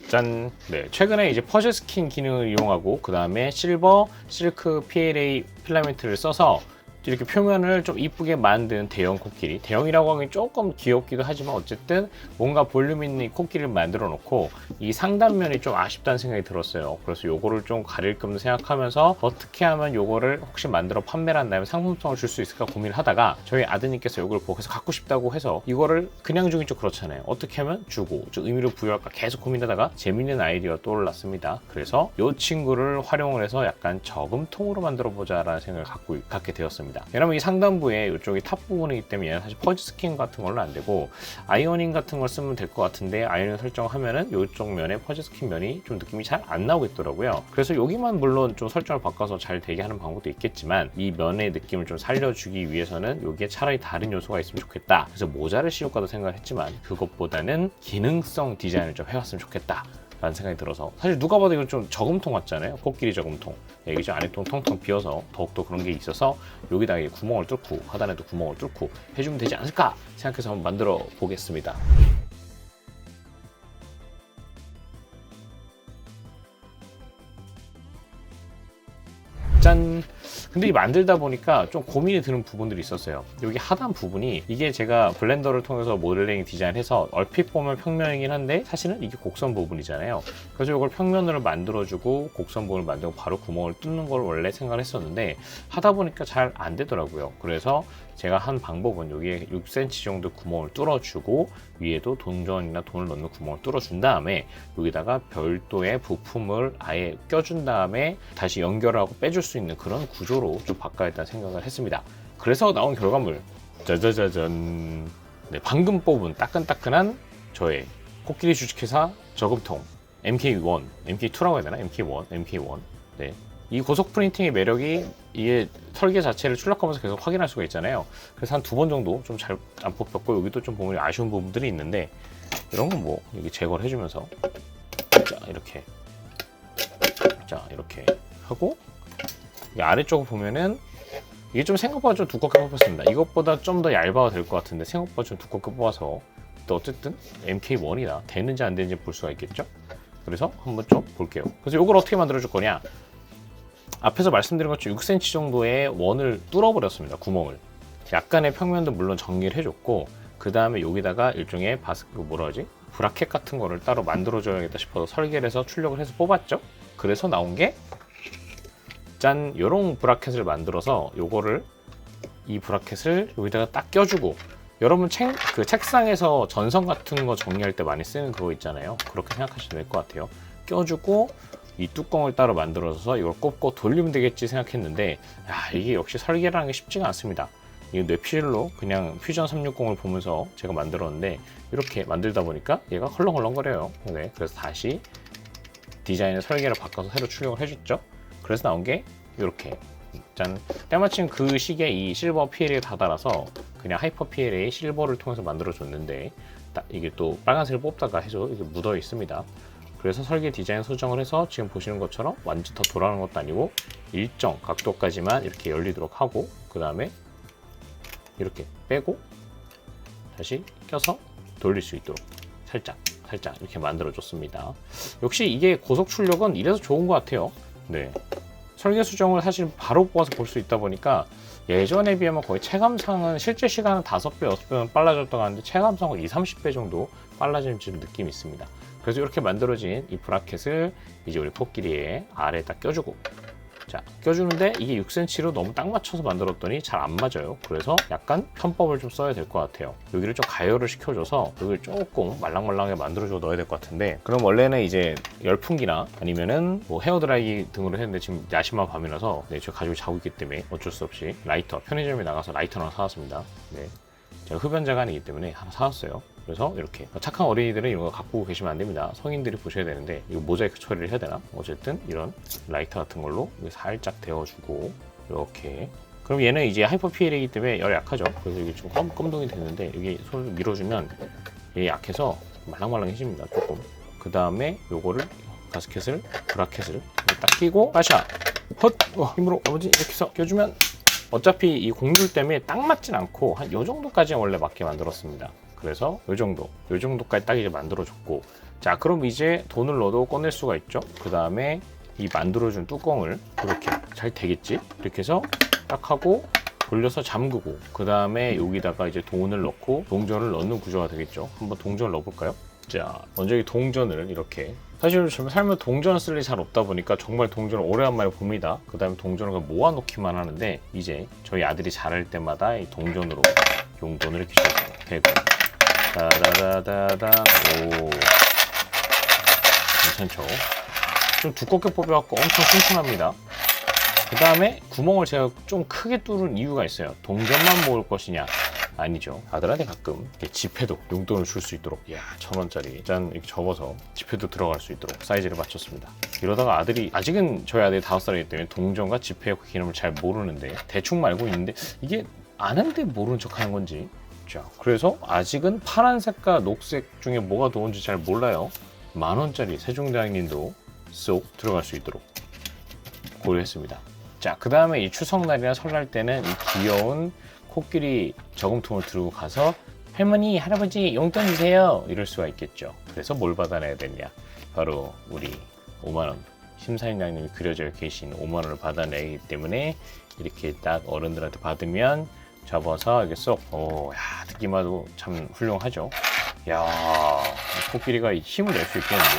짠! 네, 최근에 이제 퍼즐 스킨 기능을 이용하고 그 다음에 실버 실크 PLA 필라멘트를 써서 이렇게 표면을 좀 이쁘게 만든 대형 코끼리, 대형이라고 하긴 조금 귀엽기도 하지만 어쨌든 뭔가 볼륨 있는 코끼리를 만들어 놓고 이 상단면이 좀 아쉽다는 생각이 들었어요. 그래서 요거를 좀 가릴 겸 생각하면서 어떻게 하면 요거를 혹시 만들어 판매를 한다면 상품성을 줄 수 있을까 고민을 하다가 저희 아드님께서 요걸 보고서 갖고 싶다고 해서 이거를 그냥 주긴 좀 그렇잖아요. 어떻게 하면 주고 좀 의미를 부여할까 계속 고민하다가 재밌는 아이디어가 떠올랐습니다. 그래서 요 친구를 활용을 해서 약간 저금통으로 만들어 보자라는 생각을 갖게 되었습니다. 왜냐면 이 상단부에 이쪽이 탑 부분이기 때문에 얘는 사실 퍼즐 스킨 같은 걸로 안 되고 아이오닝 같은 걸 쓰면 될 것 같은데 아이오닝 설정하면은 이쪽 면에 퍼즐 스킨 면이 좀 느낌이 잘 안 나오겠더라고요. 그래서 여기만 물론 좀 설정을 바꿔서 잘 되게 하는 방법도 있겠지만 이 면의 느낌을 좀 살려주기 위해서는 여기에 차라리 다른 요소가 있으면 좋겠다. 그래서 모자를 씌울까도 생각을 했지만 그것보다는 기능성 디자인을 좀 해왔으면 좋겠다 라는 생각이 들어서 사실 누가 봐도 이건 좀 저금통 같잖아요. 코끼리 저금통. 여기 좀 안에 텅텅 비어서 더욱더 그런 게 있어서 여기다가 구멍을 뚫고 하단에도 구멍을 뚫고 해주면 되지 않을까 생각해서 한번 만들어 보겠습니다. 짠! 근데 이 만들다 보니까 좀 고민이 드는 부분들이 있었어요. 여기 하단 부분이 이게 제가 블렌더를 통해서 모델링 디자인해서 얼핏 보면 평면이긴 한데 사실은 이게 곡선 부분이잖아요. 그래서 이걸 평면으로 만들어주고 곡선 부분을 만들고 바로 구멍을 뚫는 걸 원래 생각을 했었는데 하다 보니까 잘 안 되더라고요. 그래서 제가 한 방법은 여기에 6cm 정도 구멍을 뚫어주고 위에도 동전이나 돈을 넣는 구멍을 뚫어준 다음에 여기다가 별도의 부품을 아예 껴준 다음에 다시 연결하고 빼줄 수 있는 그런 구조로 좀 바꿔야겠다는 생각을 했습니다. 그래서 나온 결과물 짜자자잔. 네, 방금 뽑은 따끈따끈한 저의 코끼리 주식회사 저금통 MK1, MK2라고 해야 되나? MK1, MK1. 네. 이 고속 프린팅의 매력이 이게 설계 자체를 출력하면서 계속 확인할 수가 있잖아요. 그래서 한 2번 정도 좀 잘 안 뽑혔고 여기도 좀 보면 아쉬운 부분들이 있는데 이런 건 뭐 여기 제거를 해주면서 자 이렇게 하고 이 아래쪽을 보면은 이게 좀 생각보다 좀 두껍게 뽑혔습니다. 이것보다 좀 더 얇아도 될 것 같은데 생각보다 좀 두껍게 뽑아서 또 어쨌든 MK1이다 되는지 안 되는지 볼 수가 있겠죠. 그래서 한번 좀 볼게요. 그래서 이걸 어떻게 만들어 줄 거냐, 앞에서 말씀드린 것처럼 6cm 정도의 원을 뚫어버렸습니다. 구멍을. 약간의 평면도 물론 정리를 해줬고 그 다음에 여기다가 일종의 브라켓 같은 거를 따로 만들어줘야겠다 싶어서 설계를 해서 출력을 해서 뽑았죠. 그래서 나온 게 짠! 요런 브라켓을 만들어서 요거를 이 브라켓을 여기다가 딱 껴주고, 여러분 책상에서 전선 같은 거 정리할 때 많이 쓰는 그거 있잖아요. 그렇게 생각하시면 될 것 같아요. 껴주고 이 뚜껑을 따로 만들어서 이걸 꼽고 돌리면 되겠지 생각했는데 이게 역시 설계라는 게 쉽지가 않습니다. 이게 뇌피셜로 그냥 퓨전 360을 보면서 제가 만들었는데 이렇게 만들다 보니까 얘가 헐렁헐렁거려요. 네, 그래서 다시 디자인의 설계를 바꿔서 새로 출력을 해줬죠. 그래서 나온 게 이렇게 짠! 때마침 그 시기에 이 실버 PLA 다 달아서 그냥 하이퍼 PLA 실버를 통해서 만들어줬는데 이게 또 빨간색을 뽑다가 해서 이게 묻어 있습니다. 그래서 설계 디자인 수정을 해서 지금 보시는 것처럼 완전 더 돌아가는 것도 아니고 일정 각도까지만 이렇게 열리도록 하고 그 다음에 이렇게 빼고 다시 껴서 돌릴 수 있도록 살짝 이렇게 만들어 줬습니다. 역시 이게 고속 출력은 이래서 좋은 것 같아요. 네, 설계 수정을 사실 바로 뽑아서 볼 수 있다 보니까 예전에 비하면 거의 체감상은 실제 시간은 5배, 6배는 빨라졌다고 하는데 체감상은 20, 30배 정도 빨라지는 느낌이 있습니다. 그래서 이렇게 만들어진 이 브라켓을 이제 우리 코끼리의 아래에다 껴주고, 자 껴주는데 이게 6cm로 너무 딱 맞춰서 만들었더니 잘 안 맞아요. 그래서 약간 편법을 좀 써야 될 것 같아요. 여기를 좀 가열을 시켜줘서 여기를 조금 말랑말랑하게 만들어줘 넣어야 될 것 같은데, 그럼 원래는 이제 열풍기나 아니면은 뭐 헤어드라이기 등으로 했는데 지금 야심한 밤이라서 네, 제가 가지고 자고 있기 때문에 어쩔 수 없이 라이터, 편의점에 나가서 라이터 하나 사왔습니다. 네, 제가 흡연자가 아니기 때문에 하나 사왔어요. 그래서 이렇게 착한 어린이들은 이거 갖고 계시면 안 됩니다. 성인들이 보셔야 되는데 이거 모자이크 처리를 해야 되나? 어쨌든 이런 라이터 같은 걸로 살짝 데워주고 이렇게. 그럼 얘는 이제 하이퍼 PL이기 때문에 열 약하죠. 그래서 이게 좀 껌동이 되는데 여기 손을 밀어주면 얘 약해서 말랑말랑해집니다. 조금. 그 다음에 요거를 가스켓을 브라켓을 딱 끼고 빠샤 힘으로 아버지 이렇게 해서 껴주면 어차피 이 공률 때문에 딱 맞진 않고 한 요 정도까지 원래 맞게 만들었습니다. 그래서 요 정도까지 딱 이제 만들어줬고, 자 그럼 이제 돈을 넣어도 꺼낼 수가 있죠. 그 다음에 이 만들어준 뚜껑을 이렇게 잘 되겠지? 이렇게 해서 딱 하고 돌려서 잠그고, 그 다음에 여기다가 이제 돈을 넣고 동전을 넣는 구조가 되겠죠. 한번 동전을 넣어볼까요? 자, 먼저 이 동전을 이렇게, 사실 좀 살면 동전 쓸 일이 잘 없다 보니까 정말 동전을 오래간만에 봅니다. 그 다음에 동전을 모아놓기만 하는데, 이제 저희 아들이 자랄 때마다 이 동전으로 용돈을 이렇게 줘서 대고 다다다다다. 오, 괜찮죠? 좀 두껍게 뽑혀갖고 엄청 튼튼합니다. 그 다음에 구멍을 제가 좀 크게 뚫은 이유가 있어요. 동전만 모을 것이냐? 아니죠. 아들한테 가끔 이렇게 지폐도 용돈을 줄 수 있도록, 이야 1,000원짜리 짠 이렇게 접어서 지폐도 들어갈 수 있도록 사이즈를 맞췄습니다. 이러다가 아들이, 아직은 저희 아들이 5살이기 때문에 동전과 지폐의 개념을 잘 모르는데, 대충 알고 있는데 이게 아는데 모르는 척 하는 건지. 자, 그래서 아직은 파란색과 녹색 중에 뭐가 좋은지 잘 몰라요. 10,000원짜리 세종대왕님도 쏙 들어갈 수 있도록 고려했습니다. 자, 그 다음에 이 추석날이나 설날 때는 이 귀여운 코끼리 저금통을 들고 가서 할머니, 할아버지 용돈 주세요 이럴 수가 있겠죠. 그래서 뭘 받아내야 되냐? 바로 우리 5만원, 심사위원장님이 그려져 계신 5만원을 받아내기 때문에 이렇게 딱 어른들한테 받으면 접어서 이렇게 쏙, 야, 듣기만 해도 참 훌륭하죠. 야, 코끼리가 힘을 낼 수 있겠는데,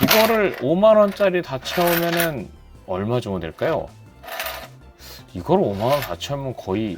이거를 5만원짜리 다 채우면은 얼마 정도 될까요? 이걸 5만원 다 채우면 거의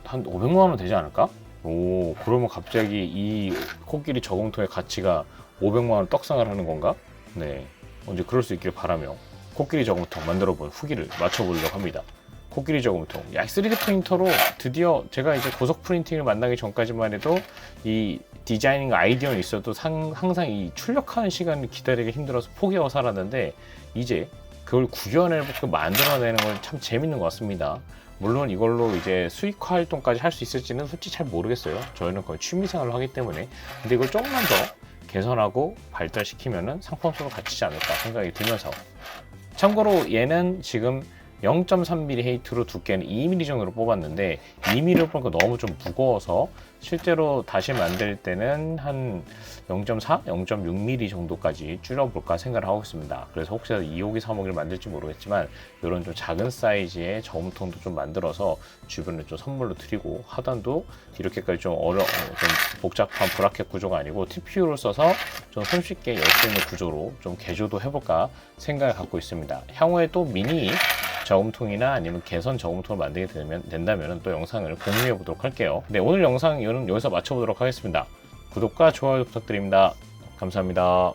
한 500만원 되지 않을까? 오, 그러면 갑자기 이 코끼리 저금통의 가치가 500만원 떡상을 하는 건가? 네, 언제 그럴 수 있길 바라며 코끼리 저금통 만들어본 후기를 맞춰보려고 합니다. 코끼리 저금통, 3D 프린터로 드디어, 제가 이제 고속 프린팅을 만나기 전까지만 해도 이 디자이닝 아이디어는 있어도 항상 이 출력하는 시간을 기다리기 힘들어서 포기하고 살았는데, 이제 그걸 구현해보고 만들어내는 건 참 재밌는 것 같습니다. 물론 이걸로 이제 수익화 활동까지 할 수 있을지는 솔직히 잘 모르겠어요. 저희는 거의 취미생활로 하기 때문에. 근데 이걸 조금만 더 개선하고 발달시키면은 상품성을 갖추지 않을까 생각이 들면서, 참고로 얘는 지금 0.3mm 헤이트로 두께는 2mm 정도로 뽑았는데, 2mm로 뽑으니까 너무 좀 무거워서 실제로 다시 만들 때는 한 0.4, 0.6mm 정도까지 줄여볼까 생각을 하고 있습니다. 그래서 혹시라도 2호기, 3호기를 만들지 모르겠지만 이런 좀 작은 사이즈의 저금통도 좀 만들어서 주변에 좀 선물로 드리고, 하단도 이렇게까지 좀 복잡한 브라켓 구조가 아니고 TPU를 써서 좀 손쉽게 열 수 있는 구조로 좀 개조도 해볼까 생각을 갖고 있습니다. 향후에 또 미니 저금통이나 아니면 개선 저금통을 만들게 된다면 또 영상을 공유해 보도록 할게요. 네, 오늘 영상 여기서 마쳐보도록 하겠습니다. 구독과 좋아요 부탁드립니다. 감사합니다.